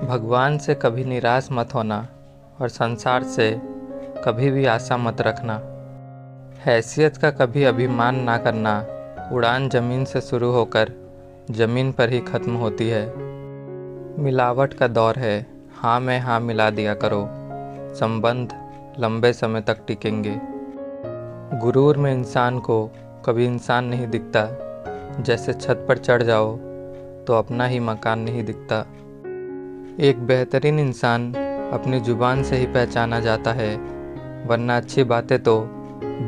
भगवान से कभी निराश मत होना और संसार से कभी भी आशा मत रखना। हैसियत का कभी अभिमान ना करना। उड़ान ज़मीन से शुरू होकर ज़मीन पर ही ख़त्म होती है। मिलावट का दौर है, हाँ में हाँ मिला दिया करो, संबंध लंबे समय तक टिकेंगे। गुरूर में इंसान को कभी इंसान नहीं दिखता। जैसे छत पर चढ़ जाओ तो अपना ही मकान नहीं दिखता। एक बेहतरीन इंसान अपनी ज़ुबान से ही पहचाना जाता है, वरना अच्छी बातें तो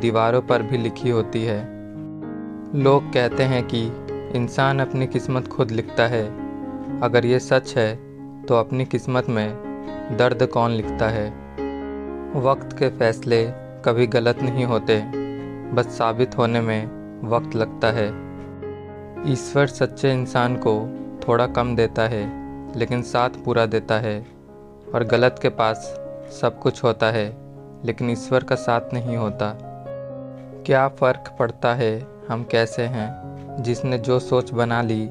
दीवारों पर भी लिखी होती है। लोग कहते हैं कि इंसान अपनी किस्मत खुद लिखता है। अगर ये सच है तो अपनी किस्मत में दर्द कौन लिखता है। वक्त के फैसले कभी गलत नहीं होते, बस साबित होने में वक्त लगता है। ईश्वर सच्चे इंसान को थोड़ा कम देता है, लेकिन साथ पूरा देता है। और गलत के पास सब कुछ होता है, लेकिन ईश्वर का साथ नहीं होता। क्या फ़र्क पड़ता है हम कैसे हैं, जिसने जो सोच बना ली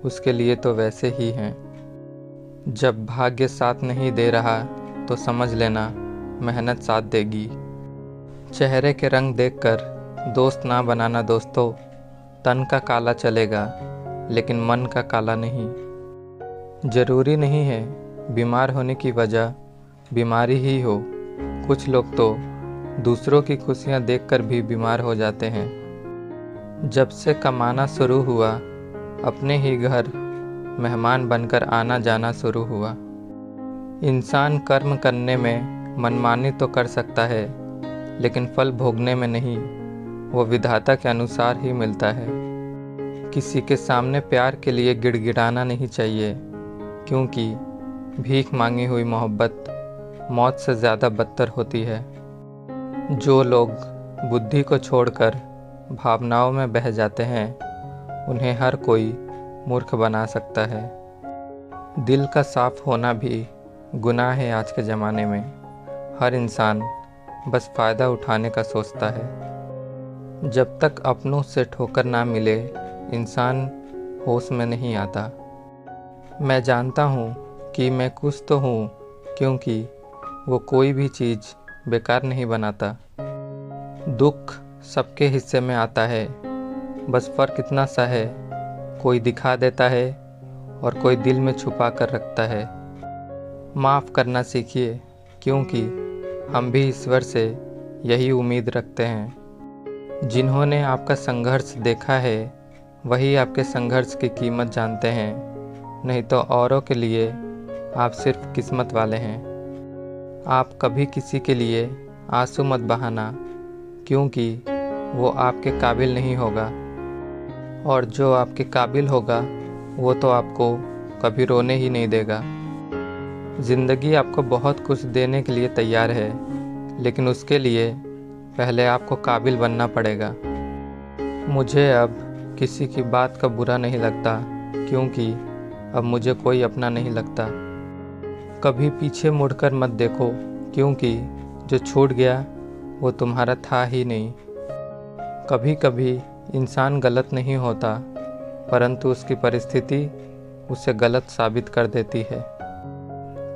उसके लिए तो वैसे ही हैं। जब भाग्य साथ नहीं दे रहा तो समझ लेना मेहनत साथ देगी। चेहरे के रंग देखकर दोस्त ना बनाना दोस्तों। तन का काला चलेगा लेकिन मन का काला नहीं। ज़रूरी नहीं है बीमार होने की वजह बीमारी ही हो। कुछ लोग तो दूसरों की खुशियां देखकर भी बीमार हो जाते हैं। जब से कमाना शुरू हुआ, अपने ही घर मेहमान बनकर आना जाना शुरू हुआ। इंसान कर्म करने में मनमानी तो कर सकता है, लेकिन फल भोगने में नहीं। वो विधाता के अनुसार ही मिलता है। किसी के सामने प्यार के लिए गिड़गिड़ाना नहीं चाहिए, क्योंकि भीख मांगी हुई मोहब्बत मौत से ज़्यादा बदतर होती है। जो लोग बुद्धि को छोड़कर भावनाओं में बह जाते हैं, उन्हें हर कोई मूर्ख बना सकता है। दिल का साफ होना भी गुनाह है आज के ज़माने में। हर इंसान बस फ़ायदा उठाने का सोचता है। जब तक अपनों से ठोकर ना मिले, इंसान होश में नहीं आता। मैं जानता हूँ कि मैं कुछ तो हूँ, क्योंकि वो कोई भी चीज़ बेकार नहीं बनाता। दुख सबके हिस्से में आता है, बस फ़र्क इतना सा है, कोई दिखा देता है और कोई दिल में छुपा कर रखता है। माफ़ करना सीखिए, क्योंकि हम भी ईश्वर से यही उम्मीद रखते हैं। जिन्होंने आपका संघर्ष देखा है, वही आपके संघर्ष की कीमत जानते हैं। नहीं तो औरों के लिए आप सिर्फ किस्मत वाले हैं। आप कभी किसी के लिए आंसू मत बहाना, क्योंकि वो आपके काबिल नहीं होगा। और जो आपके काबिल होगा, वो तो आपको कभी रोने ही नहीं देगा। ज़िंदगी आपको बहुत कुछ देने के लिए तैयार है, लेकिन उसके लिए पहले आपको काबिल बनना पड़ेगा। मुझे अब किसी की बात का बुरा नहीं लगता, क्योंकि अब मुझे कोई अपना नहीं लगता। कभी पीछे मुड़कर मत देखो, क्योंकि जो छूट गया वो तुम्हारा था ही नहीं। कभी कभी इंसान गलत नहीं होता, परंतु उसकी परिस्थिति उसे गलत साबित कर देती है।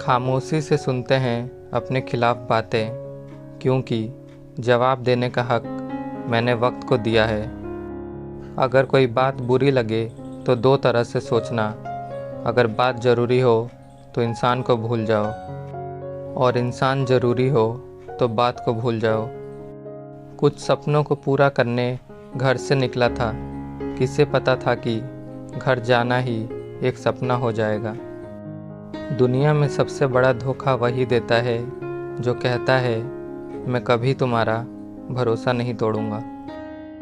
खामोशी से सुनते हैं अपने खिलाफ बातें, क्योंकि जवाब देने का हक मैंने वक्त को दिया है। अगर कोई बात बुरी लगे तो दो तरह से सोचना। अगर बात ज़रूरी हो तो इंसान को भूल जाओ, और इंसान ज़रूरी हो तो बात को भूल जाओ। कुछ सपनों को पूरा करने घर से निकला था, किसे पता था कि घर जाना ही एक सपना हो जाएगा। दुनिया में सबसे बड़ा धोखा वही देता है जो कहता है मैं कभी तुम्हारा भरोसा नहीं तोड़ूंगा।